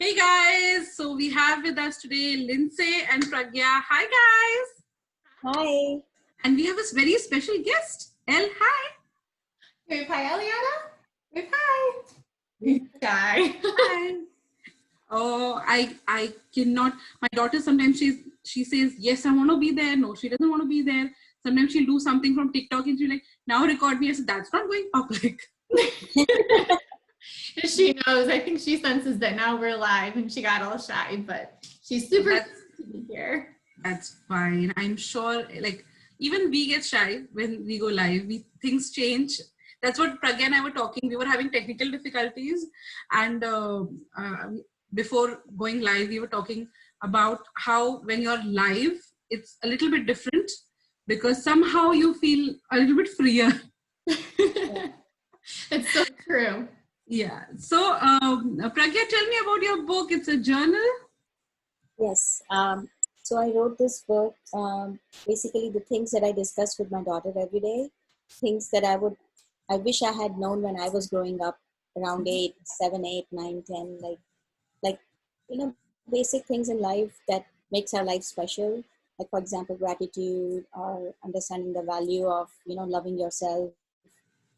Hey guys, so we have with us today Lindsay and Pragya. Hi guys. Hi. And we have a very special guest. El, hi. Hi, Eliana. Hi. Hi. Oh, I cannot. My daughter sometimes she says, yes, I want to be there. No, she doesn't want to be there. Sometimes she'll do something from TikTok and she's like, now record me. I said, that's not going public. She knows. I think she senses that now we're live and she got all shy, but she's super happy to be here. That's fine. I'm sure, like, even we get shy when we go live. Things change. That's what Pragya and I were talking. We were having technical difficulties, and before going live, we were talking about how when you're live, it's a little bit different because somehow you feel a little bit freer. It's so true. Yeah. So, Pragya, tell me about your book. It's a journal. Yes. So I wrote this book, basically the things that I discussed with my daughter every day, things that I wish I had known when I was growing up around 7, 8, 9, 10, like, basic things in life that makes our life special. Like, for example, gratitude or understanding the value of, loving yourself,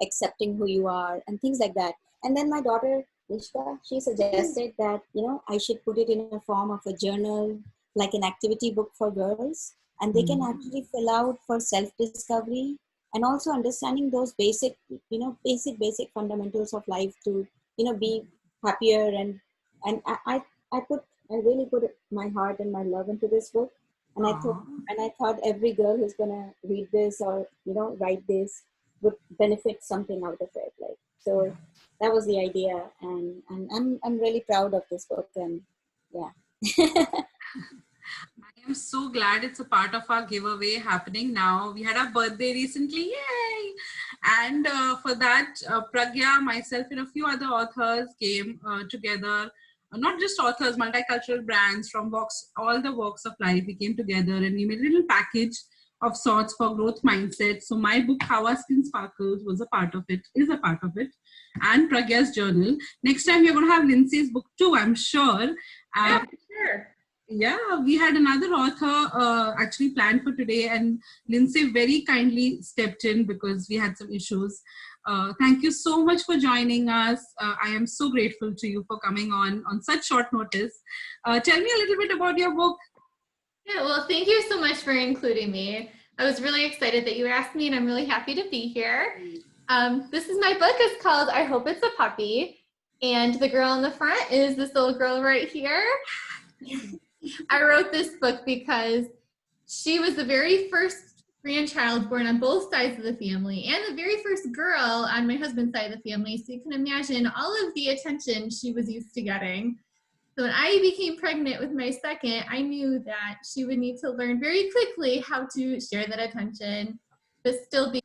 accepting who you are and things like that. And then my daughter, Nishka, she suggested that, I should put it in a form of a journal, like an activity book for girls. And they can actually fill out for self-discovery and also understanding those basic fundamentals of life to, be happier. And I really put my heart and my love into this book. And I thought every girl who's going to read this or, write this would benefit something out of it. So that was the idea, and I'm really proud of this book, and yeah. I am so glad it's a part of our giveaway happening now. We had our birthday recently, yay! And for that, Pragya, myself, and a few other authors came together. Not just authors, multicultural brands from all the walks of life. We came together and we made a little package of sorts for growth mindset. So my book, How Our Skin Sparkles, is a part of it, and Pragya's journal. Next time we're going to have Lindsay's book too, I'm sure. Yeah, sure. Yeah, we had another author actually planned for today, and Lindsay very kindly stepped in because we had some issues. Thank you so much for joining us. I am so grateful to you for coming on such short notice. Tell me a little bit about your book. Yeah, well, thank you so much for including me. I was really excited that you asked me, and I'm really happy to be here. This is my book. It's called I Hope It's a Puppy. And the girl in the front is this little girl right here. I wrote this book because she was the very first grandchild born on both sides of the family and the very first girl on my husband's side of the family. So you can imagine all of the attention she was used to getting. So when I became pregnant with my second, I knew that she would need to learn very quickly how to share that attention, but still be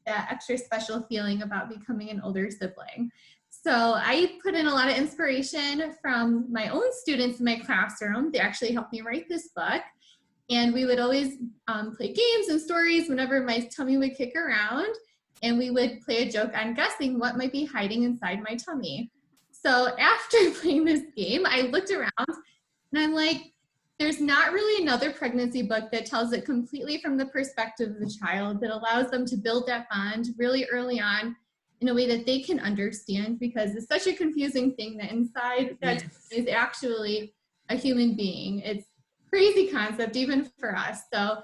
that extra special feeling about becoming an older sibling. So I put in a lot of inspiration from my own students in my classroom. They actually helped me write this book. And we would always play games and stories whenever my tummy would kick around. And we would play a joke on guessing what might be hiding inside my tummy. So after playing this game, I looked around and I'm like, there's not really another pregnancy book that tells it completely from the perspective of the child, that allows them to build that bond really early on in a way that they can understand, because it's such a confusing thing that inside that is actually a human being. It's a crazy concept even for us. So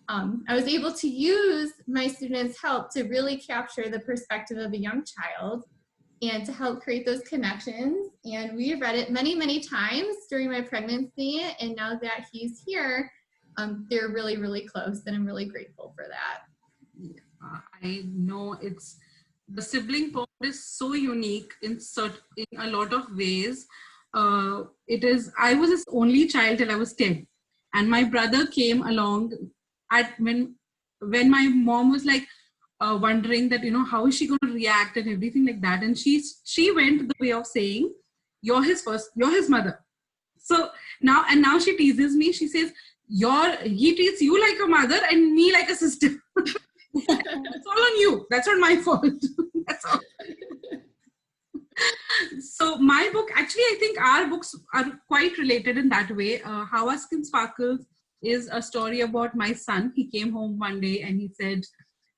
I was able to use my students' help to really capture the perspective of a young child and to help create those connections. And we read it many, many times during my pregnancy. And now that he's here, they're really, really close. And I'm really grateful for that. I know the sibling bond is so unique in a lot of ways. I was his only child till I was 10. And my brother came along when my mom was like, wondering that, how is she going to react and everything like that. And she went the way of saying, you're his mother. So now she teases me. She says, he treats you like a mother and me like a sister. It's all on you. That's not my fault. That's all. So my book, actually, I think our books are quite related in that way. How Our Skin Sparkles is a story about my son. He came home one day and he said,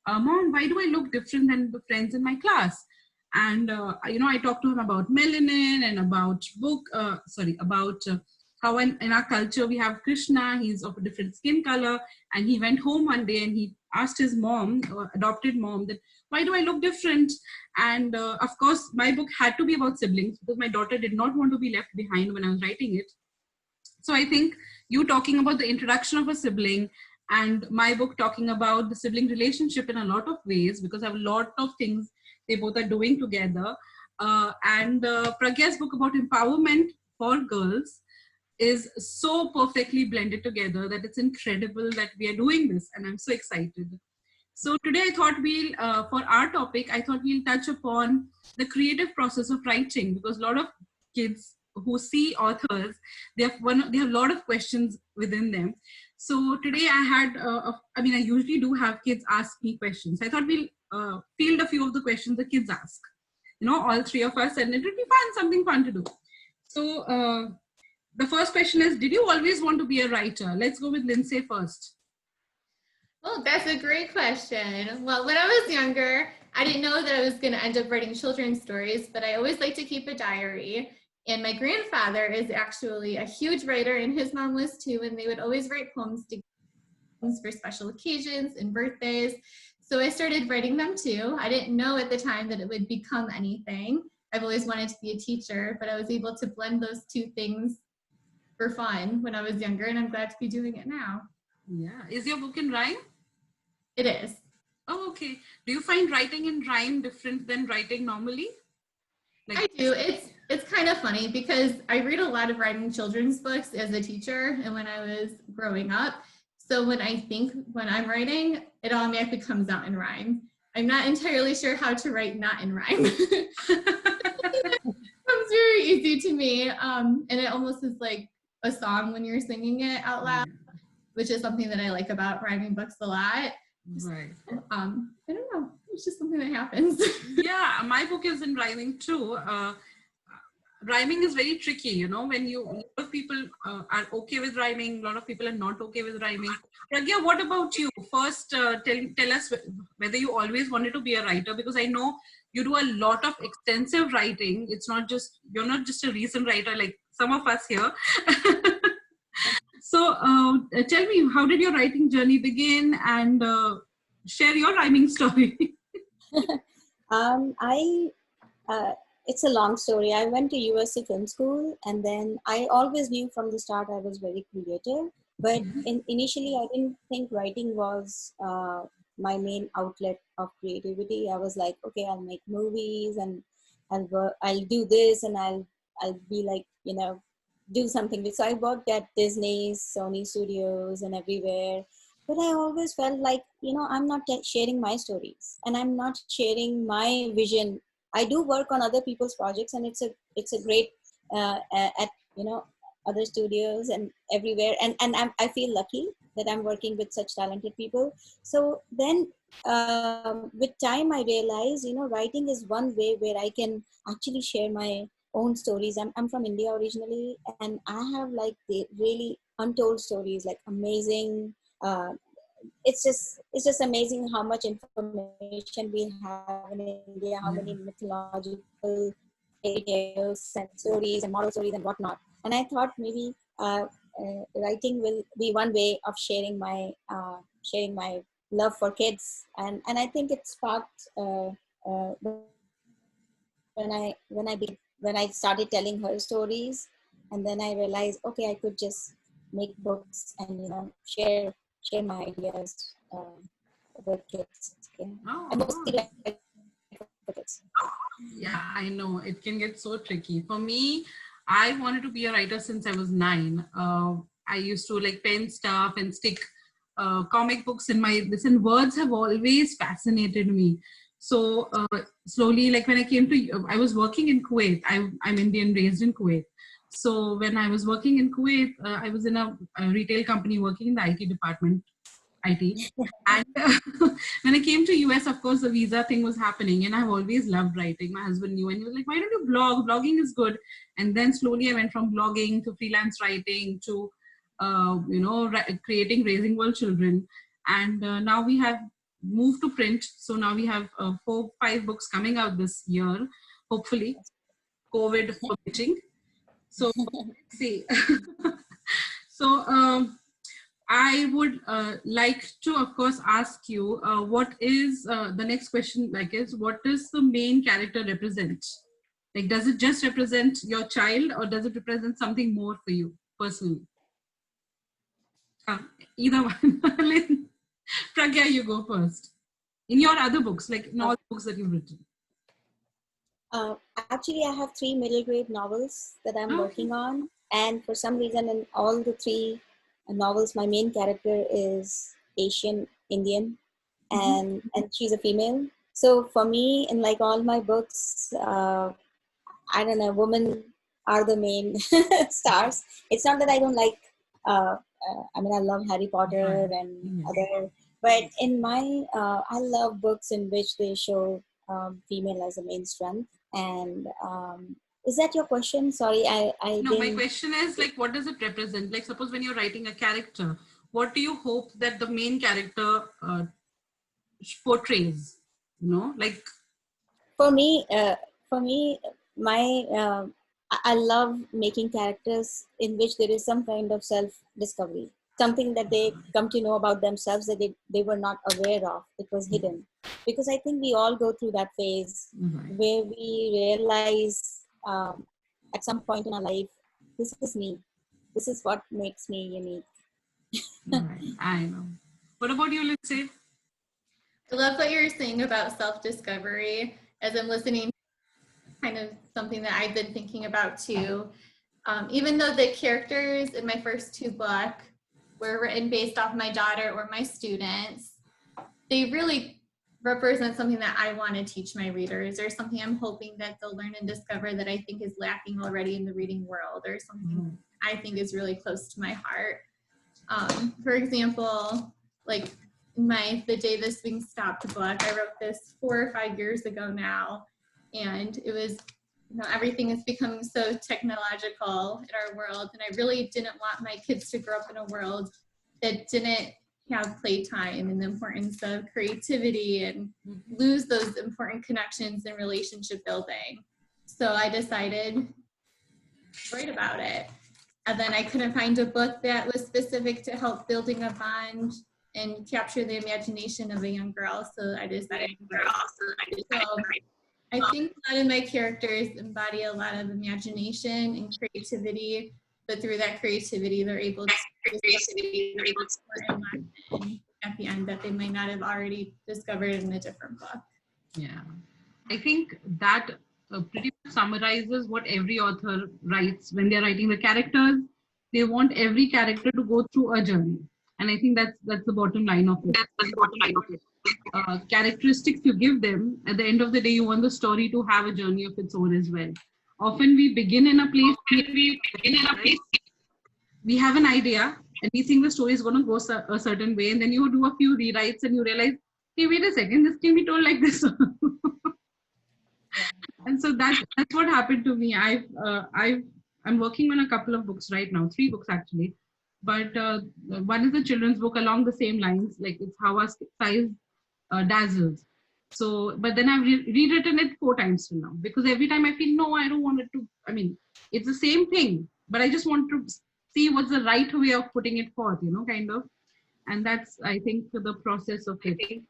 Mom, why do I look different than the friends in my class? And, I talked to him about melanin and about how in our culture we have Krishna. He's of a different skin color. And he went home one day and he asked his mom, adopted mom, that why do I look different? And of course, my book had to be about siblings because my daughter did not want to be left behind when I was writing it. So I think you talking about the introduction of a sibling and my book talking about the sibling relationship in a lot of ways, because I have a lot of things they both are doing together. And Pragya's book about empowerment for girls is so perfectly blended together that it's incredible that we are doing this. And I'm so excited. So today I thought for our topic, I thought we'll touch upon the creative process of writing, because a lot of kids who see authors, they have a lot of questions within them. So today I usually do have kids ask me questions. I thought we'll field a few of the questions the kids ask, all three of us, and it would be something fun to do. So the first question is, did you always want to be a writer? Let's go with Lindsay first. Well, that's a great question. Well, when I was younger, I didn't know that I was going to end up writing children's stories, but I always like to keep a diary. And my grandfather is actually a huge writer, and his mom was too, and they would always write poems for special occasions and birthdays. So I started writing them too. I didn't know at the time that it would become anything. I've always wanted to be a teacher, but I was able to blend those two things for fun when I was younger, and I'm glad to be doing it now. Yeah. Is your book in rhyme? It is. Oh, okay. Do you find writing in rhyme different than writing normally? I do. It's kind of funny because I read a lot of writing children's books as a teacher and when I was growing up. So when I'm writing, it automatically comes out in rhyme. I'm not entirely sure how to write not in rhyme. It comes very easy to me. And it almost is like a song when you're singing it out loud, which is something that I like about rhyming books a lot. Right. I don't know. It's just something that happens. Yeah, my book is in rhyming too. Rhyming is very tricky, when a lot of people are okay with rhyming, a lot of people are not okay with rhyming. Pragya, what about you? First, tell us whether you always wanted to be a writer, because I know you do a lot of extensive writing. You're not just a recent writer like some of us here. So tell me, how did your writing journey begin, and share your rhyming story? It's a long story. I went to USC Film School, and then I always knew from the start I was very creative. But initially, I didn't think writing was my main outlet of creativity. I was like, okay, I'll make movies, and I'll do this, and I'll be like, do something. So I worked at Disney, Sony Studios, and everywhere. But I always felt like, I'm not sharing my stories, and I'm not sharing my vision. I do work on other people's projects, and it's a great at other studios and everywhere, and I feel lucky that I'm working with such talented people. So then with time I realized, writing is one way where I can actually share my own stories. I'm from India originally, and I have like the really untold stories, like amazing. It's just amazing how much information we have in India, how many mythological tales and stories and moral stories and whatnot. And I thought maybe writing will be one way of sharing my love for kids, and I think it sparked when I started telling her stories, and then I realized, okay, I could just make books and share my ideas with kids. Okay? Oh, And mostly like for kids. Yeah, I know it can get so tricky. For me, I wanted to be a writer since I was 9. I used to like pen stuff and stick comic books in my words have always fascinated me. So slowly, like when I was working in Kuwait. I'm Indian, raised in Kuwait. So when I was working in Kuwait, I was in a retail company working in the IT department. IT. And when I came to US, of course, the visa thing was happening, and I've always loved writing. My husband knew, and he was like, "Why don't you blog? Blogging is good." And then slowly, I went from blogging to freelance writing to, creating Raising World Children, and now we have moved to print. So now we have 4-5 books coming out this year, hopefully, COVID permitting. So let's see. So. I would like to, of course, ask you what is the next question like is, what does the main character represent? Like, does it just represent your child or does it represent something more for you personally? Either one. Pragya, you go first. In your other books, like in all the books that you've written. Actually, I have 3 middle grade novels that I'm working on. And for some reason, in all the 3 novels, my main character is Asian Indian, and she's a female. So for me, in like all my books, I don't know, women are the main stars. It's not that I don't like, I mean, I love Harry Potter and other, but in my, I love books in which they show female as a main strength. And is that your question? Sorry, I no, didn't... my question is like, what does it represent? Like, suppose when you're writing a character, what do you hope that the main character portrays? You know, like for me, my I love making characters in which there is some kind of self-discovery, something that they come to know about themselves that they were not aware of. It was hidden. Because I think we all go through that phase where we realize at some point in our life, this is me. This is what makes me unique. Right. I know. What about you, Lindsay? I love what you're saying about self-discovery. As I'm listening, kind of something that I've been thinking about too. Even though the characters in my first 2 books were written based off my daughter or my students, they really represent something that I want to teach my readers, or something I'm hoping that they'll learn and discover that I think is lacking already in the reading world, or something I think is really close to my heart. For example, like the Day This Thing Stopped book, I wrote this 4 or 5 years ago now, and it was, everything is becoming so technological in our world, and I really didn't want my kids to grow up in a world that didn't have playtime and the importance of creativity and lose those important connections and relationship building. So I decided to write about it. And then I couldn't find a book that was specific to help building a bond and capture the imagination of a young girl. So I decided to write. So I think a lot of my characters embody a lot of imagination and creativity, but through that creativity, they're able to at the end that they might not have already discovered in a different book. Yeah, I think that pretty much summarizes what every author writes when they're writing the characters. They want every character to go through a journey, and I think that's the bottom line of it. Characteristics you give them, at the end of the day, you want the story to have a journey of its own as well. Often we begin in a place, we have an idea and we think the story is going to go a certain way, and then you do a few rewrites and you realize, hey, wait a second, this can be told like this. And so that's what happened to me. I'm working on a couple of books right now, 3 books actually, but one is a children's book along the same lines, like it's How Our Size Dazzles. So, but then I've rewritten it 4 times till now, because every time I feel, no, I don't want it to, I mean, it's the same thing, but I just want to see what's the right way of putting it forth, kind of. And that's, I think, the process of it.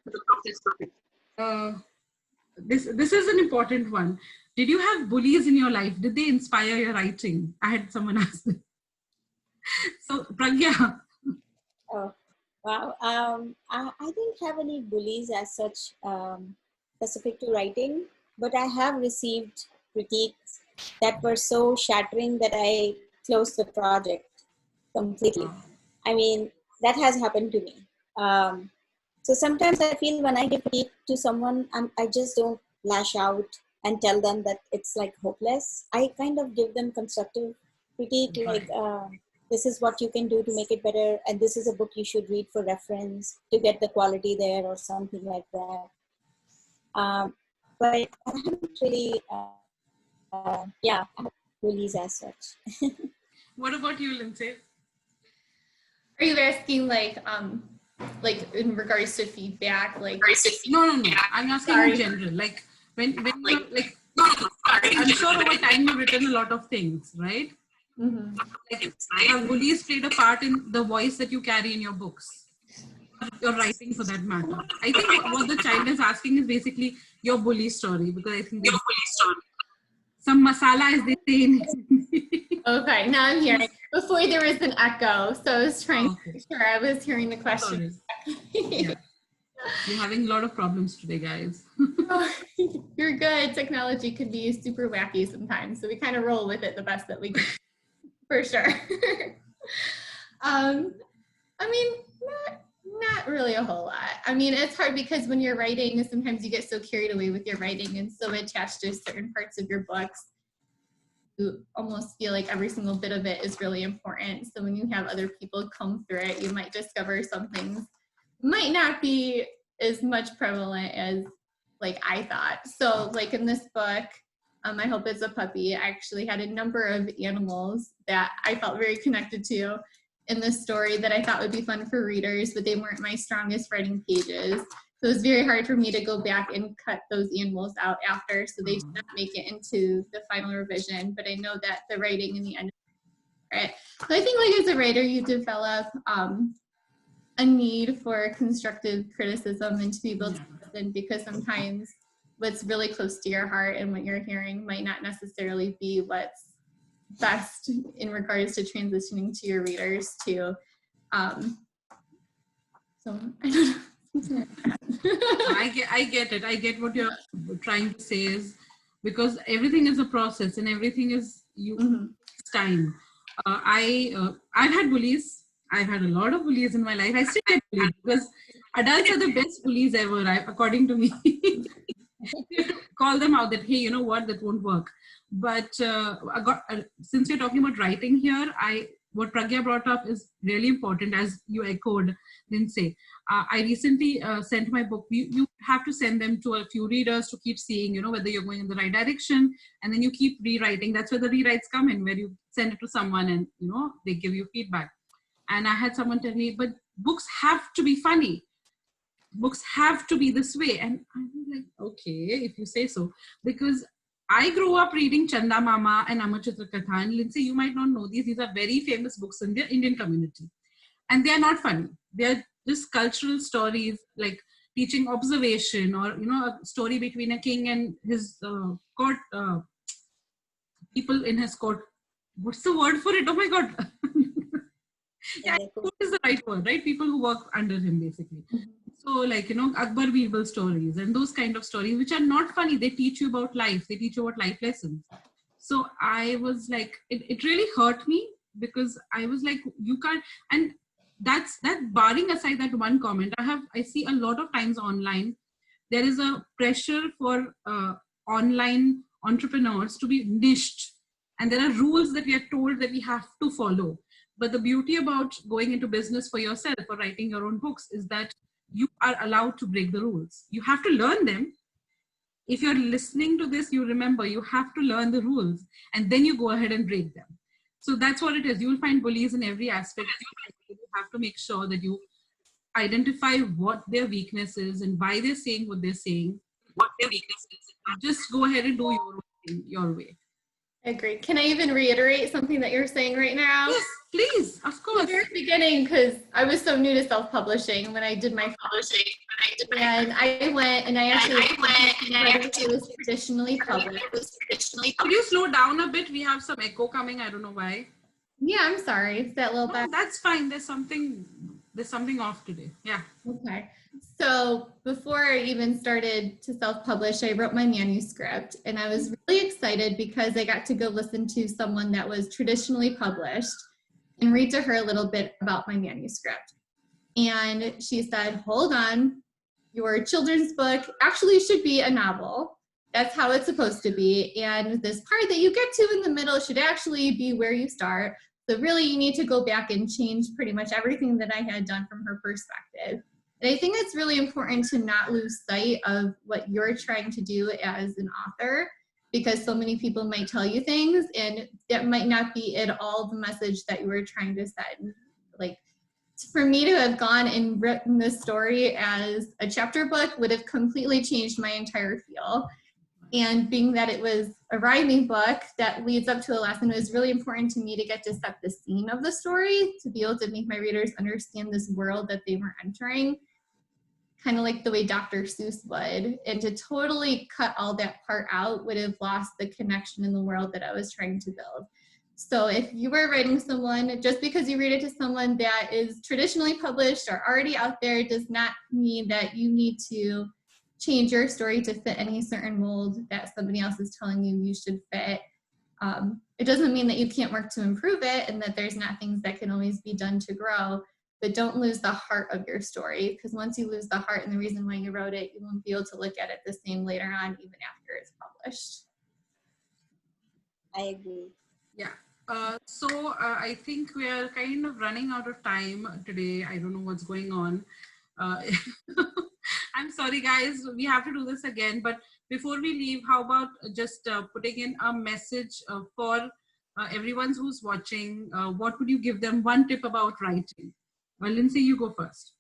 This is an important one. Did you have bullies in your life? Did they inspire your writing? I had someone ask that. So, Pragya. Oh, wow. I didn't have any bullies as such specific to writing, but I have received critiques that were so shattering that I closed the project completely. I mean, that has happened to me. So sometimes I feel when I give critique to someone, I just don't lash out and tell them that it's like hopeless. I kind of give them constructive critique, like, this is what you can do to make it better, and this is a book you should read for reference to get the quality there, or something like that. But I haven't really, I haven't bullies as such. What about you, Lindsay? Are you asking like in regards to feedback? Like No. I'm asking in general. Like when you're like, I'm sure over time you've written a lot of things, right? mm-hmm. Like, have bullies played a part in the voice that you carry in your books? Your writing, for that matter. I think what the child is asking is basically your bully story, because I think some masala, as they say in Okay, now I'm hearing. Before there was an echo, so I was trying to make sure I was hearing the question. Yeah. You're having a lot of problems today, guys. Oh, you're good. Technology can be super wacky sometimes, so we kind of roll with it the best that we can, for sure. I mean, not really a whole lot. I mean, it's hard because when you're writing, sometimes you get so carried away with your writing and so attached to certain parts of your books, you almost feel like every single bit of it is really important. So when you have other people come through it, you might discover some things might not be as much prevalent as like I thought. So like in this book, I Hope It's a Puppy, I actually had a number of animals that I felt very connected to in the story that I thought would be fun for readers, but they weren't my strongest writing pages. So it was very hard for me to go back and cut those animals out after, so they did not make it into the final revision, but I know that the writing in the end, right? So I think like as a writer, you develop a need for constructive criticism and to be able to listen, because sometimes what's really close to your heart and what you're hearing might not necessarily be what's best in regards to transitioning to your readers too. So I don't know. I get it. I get what you're trying to say, is because everything is a process and everything is takes time. I've had bullies. I've had a lot of bullies in my life. I still get bullied because adults are the best bullies ever, according to me. You have to call them out that, hey, you know what, that won't work. But since you're talking about writing here, what Pragya brought up is really important, as you echoed, Lindsay. I recently sent my book. You have to send them to a few readers to keep seeing, whether you're going in the right direction, and then you keep rewriting. That's where the rewrites come in, where you send it to someone and, they give you feedback. And I had someone tell me, but books have to be funny. Books have to be this way. And I was like, okay, if you say so. Because I grew up reading Chanda Mama and Amachitra Katha. And Lindsay, you might not know these. These are very famous books in the Indian community. And they are not funny. They are just cultural stories, like teaching observation, or, a story between a king and his court, people in his court. What's the word for it? Oh my God. Court is the right word, right? People who work under him, basically. So like, Akbar Birbal stories and those kind of stories, which are not funny. They teach you about life. They teach you about life lessons. So I was like, it really hurt me, because I was like, you can't, and that barring aside that one comment, I see a lot of times online, there is a pressure for online entrepreneurs to be niched. And there are rules that we are told that we have to follow. But the beauty about going into business for yourself or writing your own books is that you are allowed to break the rules. You have to learn them. If you're listening to this, you remember you have to learn the rules, and then you go ahead and break them. So that's what it is. You will find bullies in every aspect. You have to make sure that you identify what their weakness is and why they're saying what they're saying. What their weakness is. Just go ahead and do your way. I agree. Can I even reiterate something that you're saying right now? Yes, please, of course. At the very beginning, because I was so new to self-publishing when I did my publishing, and I went and I actually was traditionally published. Could you slow down a bit? We have some echo coming. I don't know why. Yeah, I'm sorry. Is that a little bit? That's fine. There's something off today. Yeah. Okay. So before I even started to self-publish, I wrote my manuscript, and I was really excited because I got to go listen to someone that was traditionally published and read to her a little bit about my manuscript. And she said, hold on, your children's book actually should be a novel. That's how it's supposed to be. And this part that you get to in the middle should actually be where you start. So really, you need to go back and change pretty much everything that I had done from her perspective. And I think it's really important to not lose sight of what you're trying to do as an author, because so many people might tell you things and that might not be at all the message that you were trying to send. Like, for me to have gone and written this story as a chapter book would have completely changed my entire feel. And being that it was a rhyming book that leads up to a lesson, it was really important to me to get to set the scene of the story, to be able to make my readers understand this world that they were entering, kind of like the way Dr. Seuss would. And to totally cut all that part out would have lost the connection in the world that I was trying to build. So if you were writing someone, just because you read it to someone that is traditionally published or already out there does not mean that you need to change your story to fit any certain mold that somebody else is telling you you should fit. It doesn't mean that you can't work to improve it and that there's not things that can always be done to grow, but don't lose the heart of your story, because once you lose the heart and the reason why you wrote it, you won't be able to look at it the same later on, even after it's published. I agree. Yeah. So I think we are kind of running out of time today. I don't know what's going on. I'm sorry, guys. We have to do this again. But before we leave, how about just putting in a message for everyone who's watching? What would you give them? One tip about writing. Lindsay, you go first.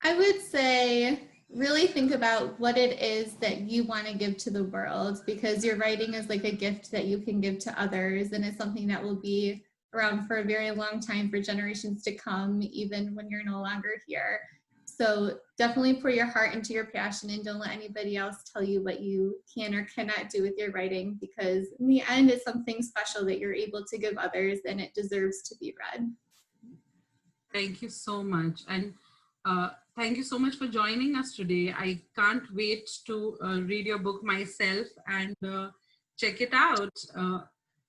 I would say really think about what it is that you want to give to the world, because your writing is like a gift that you can give to others, and it's something that will be around for a very long time, for generations to come, even when you're no longer here. So definitely pour your heart into your passion and don't let anybody else tell you what you can or cannot do with your writing, because in the end, it's something special that you're able to give others, and it deserves to be read. Thank you so much. And thank you so much for joining us today. I can't wait to read your book myself and check it out.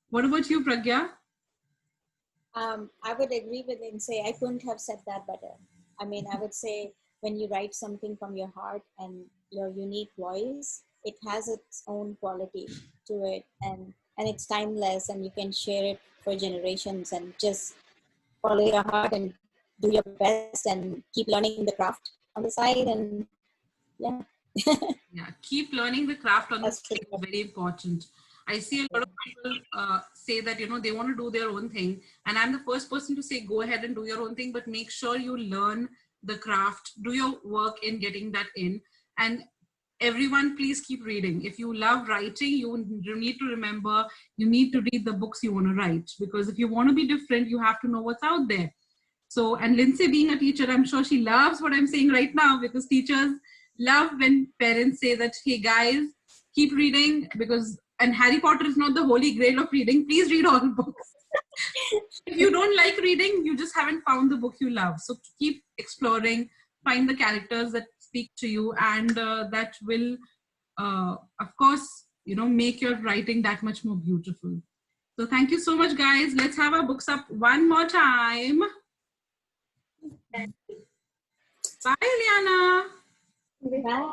What about you, Pragya? I would agree with Lindsay. I couldn't have said that better. I mean, I would say when you write something from your heart and your unique voice, it has its own quality to it, and it's timeless, and you can share it for generations, and just follow your heart and do your best and keep learning the craft on the side. And yeah. Yeah, keep learning the craft on the That's side. Very important. I see a lot of people say that, they want to do their own thing. And I'm the first person to say, go ahead and do your own thing, but make sure you learn the craft, do your work in getting that in. And everyone, please keep reading. If you love writing, you need to remember, you need to read the books you want to write, because if you want to be different, you have to know what's out there. So, and Lindsay being a teacher, I'm sure she loves what I'm saying right now, because teachers love when parents say that, hey guys, keep reading, and Harry Potter is not the holy grail of reading. Please read all books. If you don't like reading, you just haven't found the book you love. So keep exploring, find the characters that speak to you, and that will, of course, make your writing that much more beautiful. So thank you so much, guys. Let's have our books up one more time. Bye, Liana. Bye.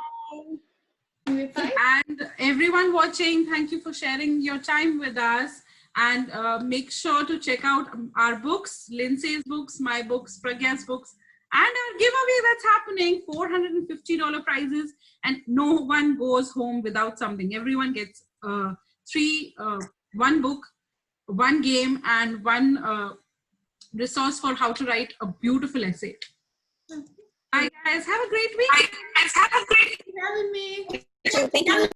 And everyone watching, thank you for sharing your time with us. And make sure to check out our books, Lindsay's books, my books, Pragya's books, and our giveaway that's happening, $450 prizes. And no one goes home without something. Everyone gets one book, one game, and one resource for how to write a beautiful essay. Bye, guys. Have a great week. Thank you for having me. Thank you.